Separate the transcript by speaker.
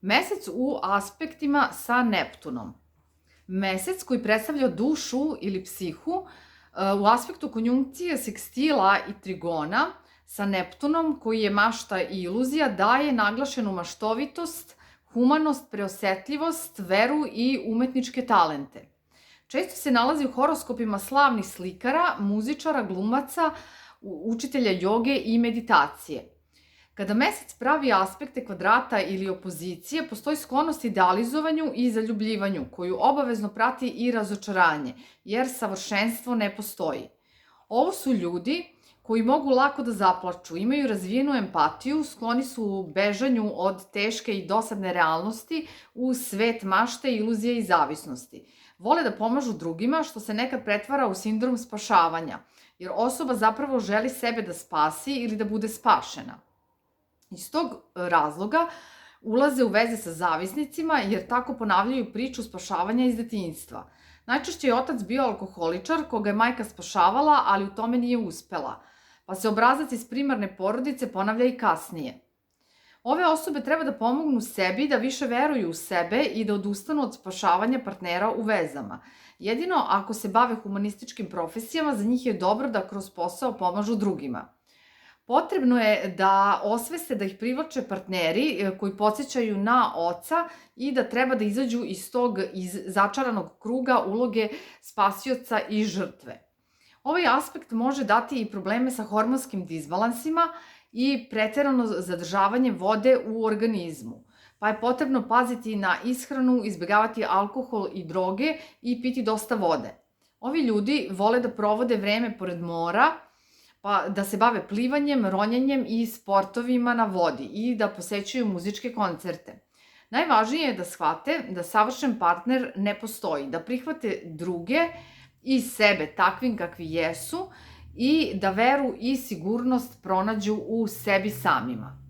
Speaker 1: Mesec u aspektima sa Neptunom. Mesec koji predstavlja dušu ili psihu u aspektu konjunkcije sekstila i trigona sa Neptunom, koji je mašta i iluzija, daje naglašenu maštovitost, humanost, preosetljivost, veru i umetničke talente. Često se nalazi u horoskopima slavnih slikara, muzičara, glumaca, učitelja joge i meditacije. Kada mesec pravi aspekte kvadrata ili opozicije, postoji sklonost idealizovanju i zaljubljivanju, koju obavezno prati i razočaranje, jer savršenstvo ne postoji. Ovo su ljudi koji mogu lako da zaplaču, imaju razvijenu empatiju, skloni su bežanju od teške i dosadne realnosti u svet mašte, iluzije i zavisnosti. Vole da pomažu drugima, što se nekad pretvara u sindrom spašavanja, jer osoba zapravo želi sebe da spasi ili da bude spašena. Iz tog razloga ulaze u veze sa zavisnicima, jer tako ponavljaju priču spašavanja iz detinjstva. Najčešće je otac bio alkoholičar koga je majka spašavala, ali u tome nije uspela, pa se obrazac iz primarne porodice ponavlja i kasnije. Ove osobe treba da pomognu sebi, da više veruju u sebe i da odustanu od spašavanja partnera u vezama. Jedino ako se bave humanističkim profesijama, za njih je dobro da kroz posao pomažu drugima. Potrebno je da osveste da ih privlače partneri koji podsjećaju na oca i da treba da izađu iz tog začaranog kruga uloge spasioca i žrtve. Ovaj aspekt može dati i probleme sa hormonskim disbalansima i preterano zadržavanje vode u organizmu, pa je potrebno paziti na ishranu, izbjegavati alkohol i droge i piti dosta vode. Ovi ljudi vole da provode vreme pored mora, pa da se bave plivanjem, ronjenjem i sportovima na vodi i da posećuju muzičke koncerte. Najvažnije je da shvate da savršen partner ne postoji, da prihvate druge i sebe takvim kakvi jesu i da veru i sigurnost pronađu u sebi samima.